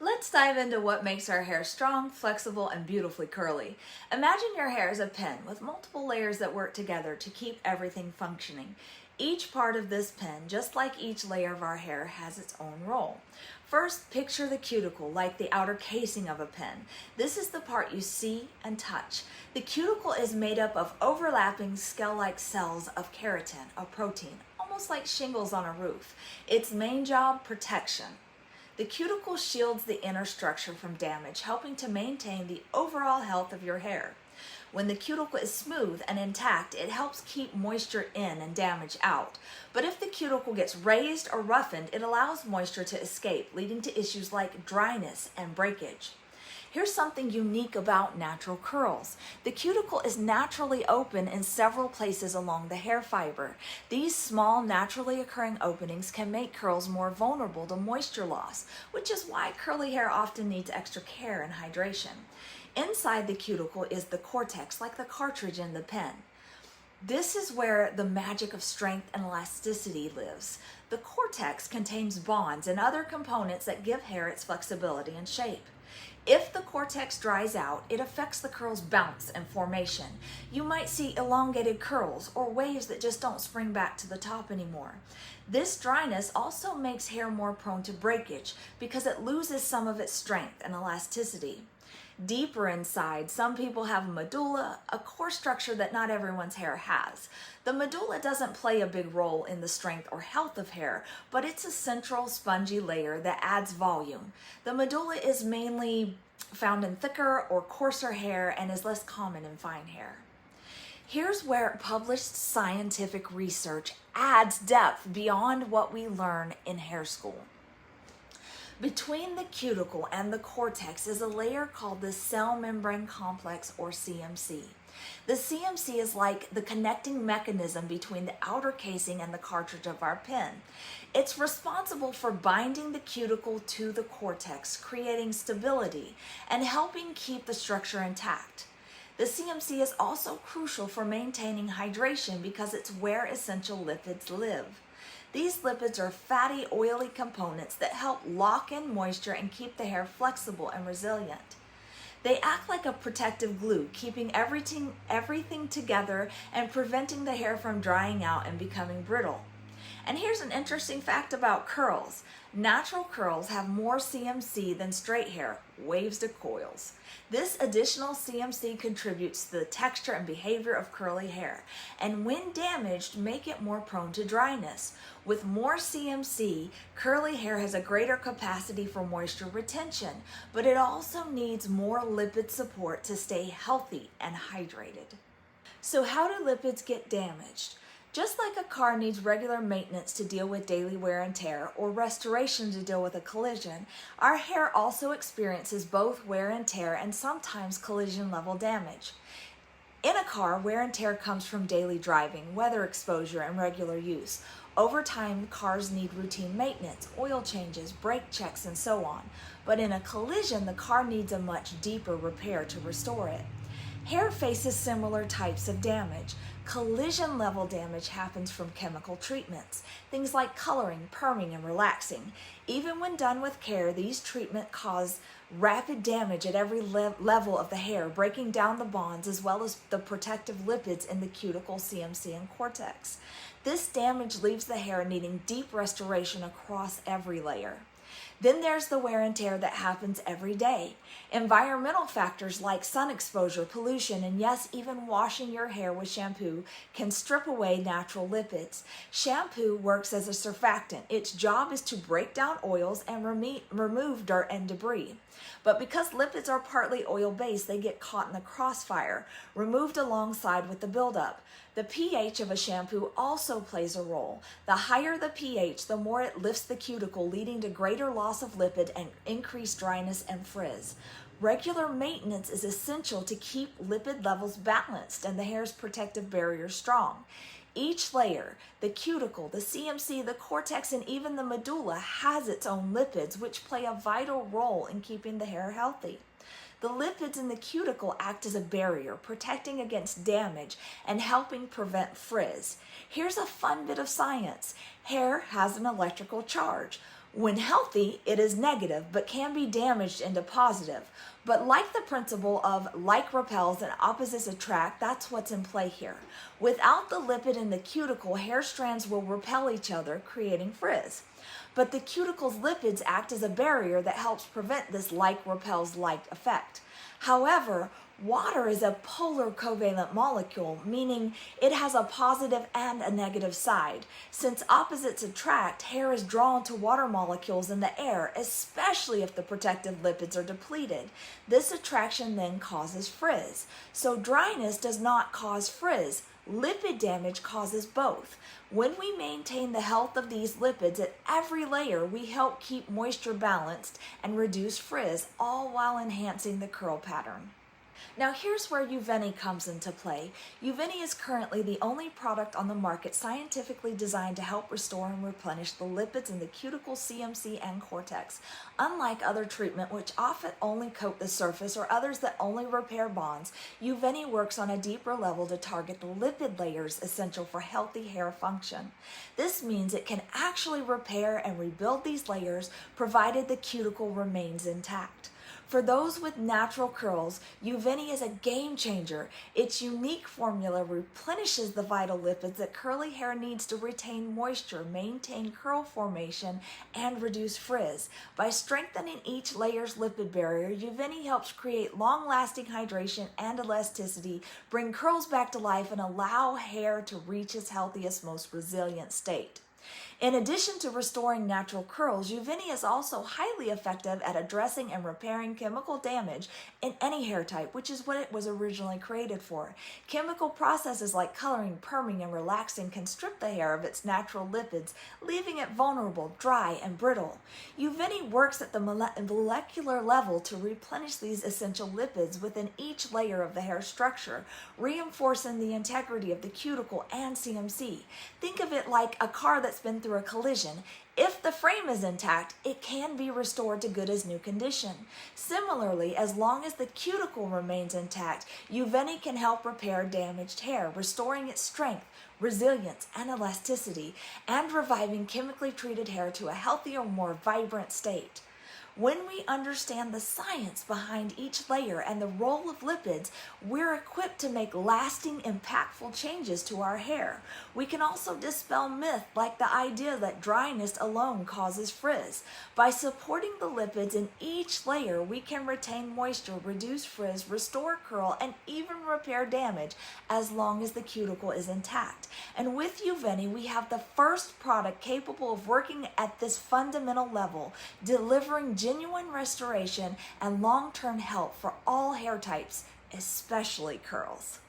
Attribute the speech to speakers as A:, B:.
A: Let's dive into what makes our hair strong, flexible, and beautifully curly. Imagine your hair as a pen with multiple layers that work together to keep everything functioning. Each part of this pen, just like each layer of our hair, has its own role. First, picture the cuticle like the outer casing of a pen. This is the part you see and touch. The cuticle is made up of overlapping scale-like cells of keratin, a protein, almost like shingles on a roof. Its main job, protection. The cuticle shields the inner structure from damage, helping to maintain the overall health of your hair. When the cuticle is smooth and intact, it helps keep moisture in and damage out. But if the cuticle gets raised or roughened, it allows moisture to escape, leading to issues like dryness and breakage. Here's something unique about natural curls. The cuticle is naturally open in several places along the hair fiber. These small, naturally occurring openings can make curls more vulnerable to moisture loss, which is why curly hair often needs extra care and hydration. Inside the cuticle is the cortex, like the cartridge in the pen. This is where the magic of strength and elasticity lives. The cortex contains bonds and other components that give hair its flexibility and shape. If the cortex dries out, it affects the curl's bounce and formation. You might see elongated curls or waves that just don't spring back to the top anymore. This dryness also makes hair more prone to breakage because it loses some of its strength and elasticity. Deeper inside, some people have a medulla, a core structure that not everyone's hair has. The medulla doesn't play a big role in the strength or health of hair, but it's a central spongy layer that adds volume. The medulla is mainly found in thicker or coarser hair and is less common in fine hair. Here's where published scientific research adds depth beyond what we learn in hair school. Between the cuticle and the cortex is a layer called the cell membrane complex, or CMC. The CMC is like the connecting mechanism between the outer casing and the cartridge of our pen. It's responsible for binding the cuticle to the cortex, creating stability and helping keep the structure intact. The CMC is also crucial for maintaining hydration because it's where essential lipids live. These lipids are fatty, oily components that help lock in moisture and keep the hair flexible and resilient. They act like a protective glue, keeping everything together and preventing the hair from drying out and becoming brittle. And here's an interesting fact about curls. Natural curls have more CMC than straight hair, waves to coils. This additional CMC contributes to the texture and behavior of curly hair, and when damaged, make it more prone to dryness. With more CMC, curly hair has a greater capacity for moisture retention, but it also needs more lipid support to stay healthy and hydrated. So how do lipids get damaged? Just like a car needs regular maintenance to deal with daily wear and tear, or restoration to deal with a collision, our hair also experiences both wear and tear and sometimes collision level damage. In a car, wear and tear comes from daily driving, weather exposure, and regular use. Over time, cars need routine maintenance, oil changes, brake checks, and so on. But in a collision, the car needs a much deeper repair to restore it. Hair faces similar types of damage. Collision level damage happens from chemical treatments, things like coloring, perming, and relaxing. Even when done with care, these treatments cause rapid damage at every level of the hair, breaking down the bonds as well as the protective lipids in the cuticle, CMC, and cortex. This damage leaves the hair needing deep restoration across every layer. Then there's the wear and tear that happens every day. Environmental factors like sun exposure, pollution, and yes, even washing your hair with shampoo can strip away natural lipids. Shampoo works as a surfactant. Its job is to break down oils and remove dirt and debris. But because lipids are partly oil-based, they get caught in the crossfire, removed alongside with the buildup. The pH of a shampoo also plays a role. The higher the pH, the more it lifts the cuticle, leading to greater loss of lipid and increased dryness and frizz. Regular maintenance is essential to keep lipid levels balanced and the hair's protective barrier strong. Each layer, the cuticle, the CMC, the cortex, and even the medulla has its own lipids, which play a vital role in keeping the hair healthy. The lipids in the cuticle act as a barrier, protecting against damage and helping prevent frizz. Here's a fun bit of science. Hair has an electrical charge. When healthy, it is negative, but can be damaged into positive. But like the principle of like repels and opposites attract, that's what's in play here. Without the lipid in the cuticle, hair strands will repel each other, creating frizz. But the cuticle's lipids act as a barrier that helps prevent this like repels like effect. However, water is a polar covalent molecule, meaning it has a positive and a negative side. Since opposites attract, hair is drawn to water molecules in the air, especially if the protective lipids are depleted. This attraction then causes frizz. So dryness does not cause frizz. Lipid damage causes both. When we maintain the health of these lipids at every layer, we help keep moisture balanced and reduce frizz, all while enhancing the curl pattern. Now here's where Uveni comes into play. Uveni is currently the only product on the market scientifically designed to help restore and replenish the lipids in the cuticle, CMC, and cortex. Unlike other treatment, which often only coat the surface, or others that only repair bonds, Uveni works on a deeper level to target the lipid layers essential for healthy hair function. This means it can actually repair and rebuild these layers, provided the cuticle remains intact. For those with natural curls, Uveni is a game changer. Its unique formula replenishes the vital lipids that curly hair needs to retain moisture, maintain curl formation, and reduce frizz. By strengthening each layer's lipid barrier, Uveni helps create long-lasting hydration and elasticity, bring curls back to life, and allow hair to reach its healthiest, most resilient state. In addition to restoring natural curls, Uveni is also highly effective at addressing and repairing chemical damage in any hair type, which is what it was originally created for. Chemical processes like coloring, perming, and relaxing can strip the hair of its natural lipids, leaving it vulnerable, dry, and brittle. Uveni works at the molecular level to replenish these essential lipids within each layer of the hair structure, reinforcing the integrity of the cuticle and CMC. Think of it like a car that's been through a collision. If the frame is intact, it can be restored to good as new condition. Similarly, as long as the cuticle remains intact, Uveni can help repair damaged hair, restoring its strength, resilience, and elasticity, and reviving chemically treated hair to a healthier, more vibrant state. When we understand the science behind each layer and the role of lipids, we're equipped to make lasting, impactful changes to our hair. We can also dispel myths like the idea that dryness alone causes frizz. By supporting the lipids in each layer, we can retain moisture, reduce frizz, restore curl, and even repair damage as long as the cuticle is intact. And with Uveni, we have the first product capable of working at this fundamental level, delivering genuine restoration and long-term help for all hair types, especially curls.